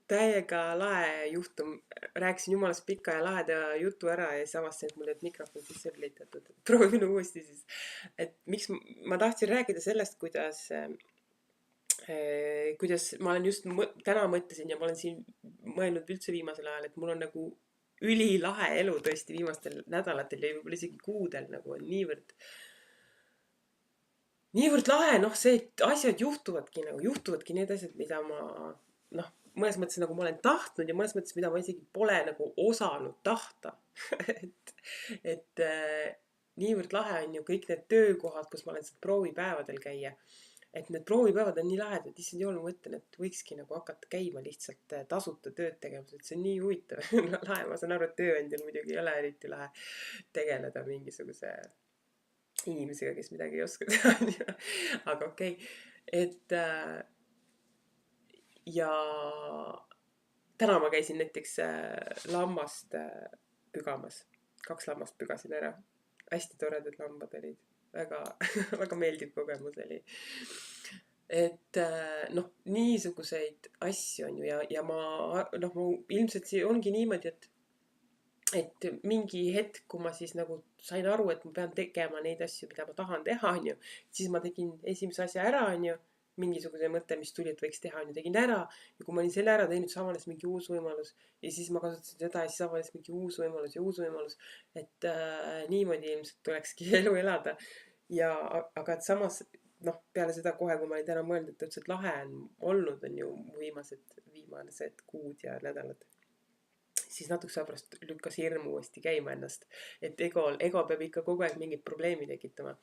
täiega lahe juhtum. Rääkisin jumalast pika ja laheda jutu ära ja siis avastasin, et mul ei olnud mikrofon sisse lülitatud. Proovime uuesti siis. Et miks ma tahtsin rääkida sellest, kuidas ma olen just täna mõtlesin ja ma olen siin mõelnud üldse viimasel ajal, et mul on nagu ülilahe elu tõesti viimastel nädalatel ja võib-olla isegi kuudel nagu on niivõrd lahe, noh, see, et asjad juhtuvadki need asjad, mida ma, noh, mõnes mõttes nagu ma olen tahtnud ja mõnes mõttes, mida ma isegi pole nagu osanud tahta. et, et niivõrd lahe on ju kõik need töökohad, kus ma olen saanud proovipäevadel käia. Et need proovipäevad on nii lahedad, issand jumal, ma mõtlen, et võikski nagu hakata käima lihtsalt tasuta tööd tegemas, et see on nii huvitav. Lahe, ma saan aru, et tööandjal muidugi ei ole eriti lahe tegeleda mingisuguse inimesega, kes midagi ei oska teha, aga okei. et ja täna ma käisin näiteks lammast pügamas. 2 lammast pügasin ära. Hästi toredad lambad olid. Väga, väga meeldiv kogemus oli. Et noh, niisuguseid asju on ju ja ma noh, mu ilmselt see ongi niimoodi, et mingi hetk, kui ma siis nagu sain aru, et ma pean tegema neid asju, mida ma tahan teha, on ju, siis ma tegin esimese asja ära, on ju, mingisuguse mõte, mis tuli, et võiks teha, on ju, tegin ära ja kui ma olin selle ära teinud, siis avanes mingi uus võimalus ja siis ma kasutasin seda ja siis avanes mingi uus võimalus ja uus võimalus, et niimoodi ilmselt tulekski elu elada ja aga et samas noh, peale seda kohe, kui ma olin täna mõelnud, et õudselt lahe on olnud, on ju viimased kuud ja nädalad, siis natukese aja pärast lükkas hirm uuesti käima ennast. Et ego peab ikka kogu aeg mingit probleemi tekitama.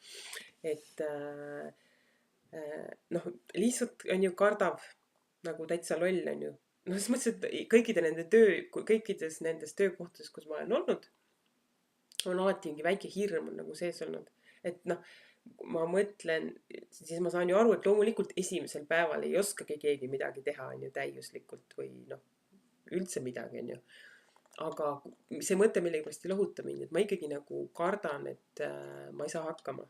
Et noh, lihtsalt on ju kardab nagu täitsa loll on ju. Noh, selles mõttes, et kõikides nendes töökohtades, kus ma olen olnud, on alati mingi väike hirm on nagu sees olnud. Et noh, ma mõtlen, siis ma saan ju aru, et loomulikult esimesel päeval ei oskagi keegi midagi teha, on ju, täiuslikult või noh, üldse midagi, on ju. Aga see mõte millegipärast ei lohuta mind, et ma ikkagi nagu kardan, et ma ei saa hakkama.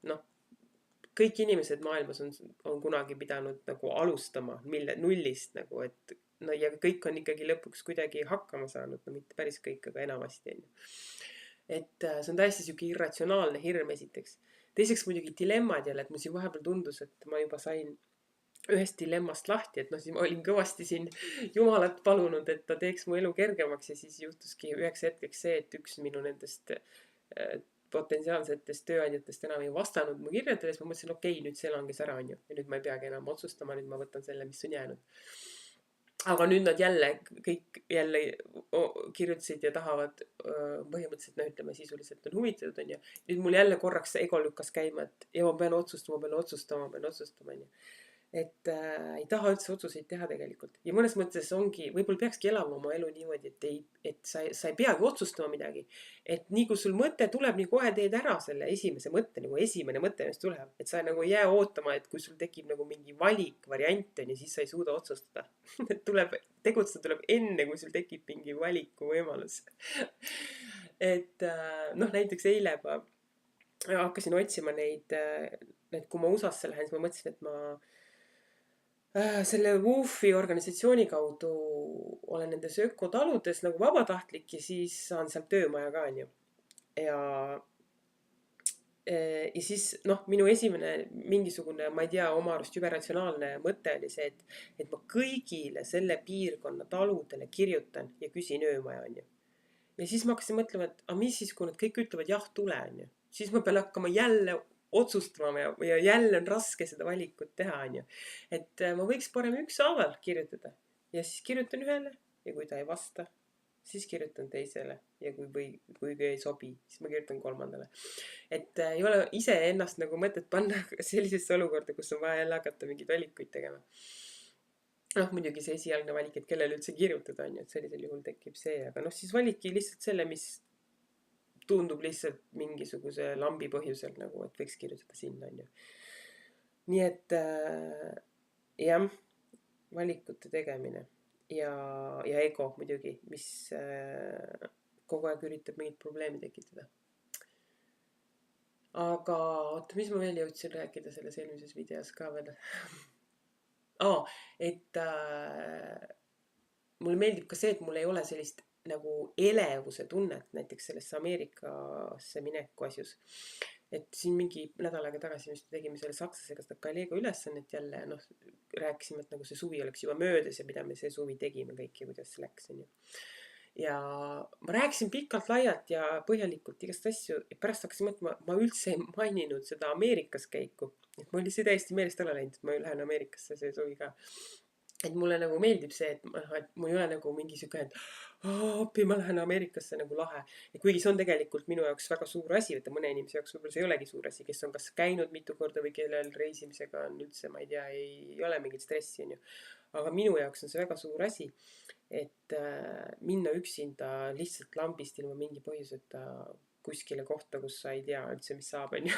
Noh, kõik inimesed maailmas on kunagi pidanud nagu alustama nullist nagu, et no ja kõik on ikkagi lõpuks kuidagi hakkama saanud, no mitte päris kõik, aga enamasti on ju. Et see on täiesti sihuke irratsionaalne hirm esiteks. Teiseks muidugi dilemmad jälle, et mul siin vahepeal tundus, et ma juba sain ühest dilemmast lahti, et noh, siis ma olin kõvasti siin Jumalat palunud, et ta teeks mu elu kergemaks ja siis juhtuski üheks hetkeks see, et üks minu nendest potentsiaalsetest tööandjatest enam ei vastanud mu kirjadele, siis ma mõtlesin, okei, nüüd see langes ära, on ju. Ja nüüd ma ei peagi enam otsustama, nüüd ma võtan selle, mis on jäänud. Aga nüüd nad kõik jälle kirjutasid ja tahavad põhimõtteliselt, no ütleme sisuliselt on huvitatud, on ju. Nüüd mul jälle korraks ego lükkas käima, et ja ma pean otsustama, on ju. Et ei taha üldse otsuseid teha tegelikult. Ja mõnes mõttes ongi, võib-olla peakski elama oma elu niimoodi, et sa ei peagi otsustama midagi. Et nii kui sul mõte tuleb, nii kohe teed ära selle esimese mõtte, nagu esimene mõte, mis tuleb. Et sa nagu ei jää ootama, et kui sul tekib nagu mingi valik, variant on ja siis sa ei suuda otsustada. Tegutseda tuleb enne, kui sul tekib mingi valiku võimalus. et noh, näiteks eile ma hakkasin otsima neid, kui ma USA-sse lähen, siis ma mõtlesin, et ma selle WWOOF-i organisatsiooni kaudu olen nendes ökotaludes nagu vabatahtlik ja siis saan sealt töömaja ka, on ju. Ja, ja siis noh, minu esimene mingisugune, ma ei tea, oma arust jube ratsionaalne mõte oli see, et ma kõigile selle piirkonna taludele kirjutan ja küsin öömaja, on ju. Ja siis ma hakkasin mõtlema, et aga mis siis, kui nad kõik ütlevad jah, tule, on ju. Siis ma pean hakkama jälle otsustama ja jälle on raske seda valikut teha, on ju. Et ma võiks parem ükshaaval kirjutada ja siis kirjutan ühele ja kui ta ei vasta, siis kirjutan teisele ja kui ei sobi, siis ma kirjutan kolmandale. Et ei ole iseennast nagu mõtet panna sellisesse olukorda, kus on vaja jälle hakata mingeid valikuid tegema. Noh, muidugi see esialgne valik, et kellele üldse kirjutada, on ju, et sellisel juhul tekib see, aga noh, siis validki lihtsalt selle, mis tundub lihtsalt mingisuguse lambi põhjusel nagu, et võiks kirjutada sinna, on ju. Nii et jah, valikute tegemine ja ego muidugi, mis kogu aeg üritab mingit probleemi tekitada. Aga oota, mis ma veel jõudsin rääkida selles eelmises videos ka veel? Et mulle meeldib ka see, et mul ei ole sellist nagu elevuse tunnet näiteks sellesse Ameerikasse mineku asjus. Et siin mingi nädal aega tagasi vist tegime selle sakslasega seda Galego ülesannet jälle ja noh, rääkisime, et nagu see suvi oleks juba möödas ja mida me see suvi tegime kõik ja kuidas see läks, onju. Ja ma rääkisin pikalt-laialt ja põhjalikult igast asju ja pärast hakkasin mõtlema, ma üldse ei maininud seda Ameerikas käiku. Et mul oli see täiesti meelest ära läinud, et ma lähen Ameerikasse see suvi ka. Et mulle nagu meeldib see, et mul ei ole nagu mingi siuke, et appi, ma lähen Ameerikasse nagu lahe. Ja kuigi see on tegelikult minu jaoks väga suur asi, et mõne inimese jaoks võib-olla see ei olegi suur asi, kes on kas käinud mitu korda või kellel reisimisega on üldse, ma ei tea, ei ole mingit stressi, onju. Aga minu jaoks on see väga suur asi, et minna üksinda lihtsalt lambist ilma mingi põhjuseta kuskile kohta, kus sa ei tea üldse, mis saab, onju.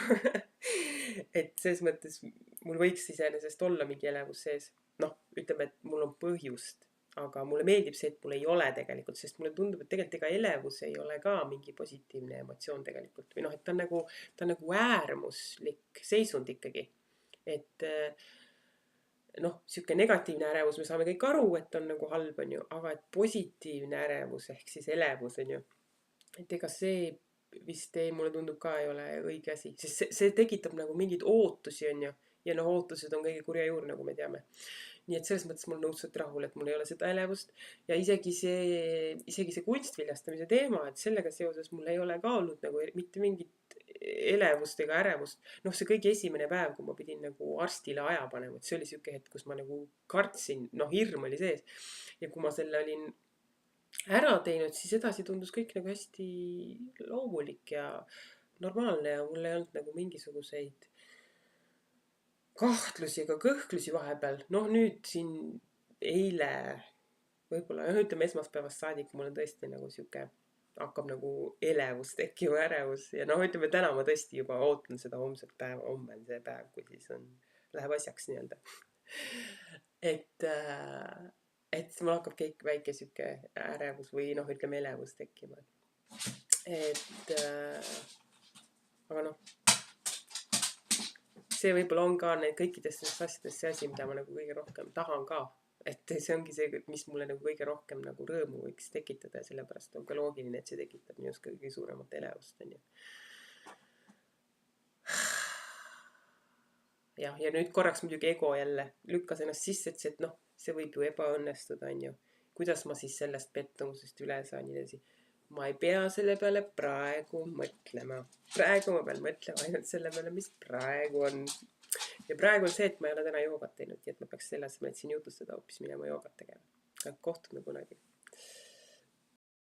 Et selles mõttes mul võiks iseenesest olla mingi elevus sees. Noh, ütleme, et mul on põhjust, aga mulle meeldib see, et mul ei ole tegelikult, sest mulle tundub, et tegelikult ega elevus ei ole ka mingi positiivne emotsioon tegelikult. Või noh, et ta on nagu äärmuslik seisund ikkagi. Et noh, sihuke negatiivne ärevus, me saame kõik aru, et on nagu halb, onju, aga et positiivne ärevus ehk siis elevus, onju. Et ega see vist mulle tundub ka ei ole õige asi, sest see tekitab nagu mingeid ootusi, onju. Ja noh, ootused on kõige kurja juur, nagu me teame. Nii et selles mõttes mul on õudselt rahul, et mul ei ole seda elevust. Ja isegi see kunstviljastamise teema, et sellega seoses mul ei ole ka olnud nagu mitte mingit elevust ega ärevust. Noh, see kõige esimene päev, kui ma pidin nagu arstile aja panema, et see oli siuke hetk, kus ma nagu kartsin, noh, hirm oli sees. Ja kui ma selle olin ära teinud, siis edasi tundus kõik nagu hästi loomulik ja normaalne ja mul ei olnud nagu mingisuguseid kahtlusi ega kõhklusi vahepeal. Noh, nüüd siin eile, võib-olla ütleme esmaspäevast saadik, mul on tõesti nagu sihuke, hakkab nagu elevus tekkima, ärevus. Ja noh, ütleme täna ma tõesti juba ootan seda homset päeva, homme on see päev, kui siis läheb asjaks nii-öelda. Et mul hakkab kõik väike sihuke ärevus või noh, ütleme elevus tekkima. Et aga noh, see võib-olla on ka kõikidest nendest asjadest see asi, mida ma nagu kõige rohkem tahan ka. Et see ongi see, mis mulle nagu kõige rohkem nagu rõõmu võiks tekitada ja sellepärast on ka loogiline, et see tekitab minust kõige suuremat elevust, onju. Ja nüüd korraks muidugi ego jälle lükkas ennast sisse, et noh, see võib ju ebaõnnestuda, onju. Kuidas ma siis sellest pettumusest üle saan ja nii edasi. Ma ei pea selle peale praegu mõtlema. Praegu ma pean mõtlema ainult selle peale, mis praegu on. Ja praegu on see, et ma ei ole täna joogat teinud, nii et ma peaks selle asemel, et siin jutustada hoopis minema joogat tegema. Kohtume kunagi.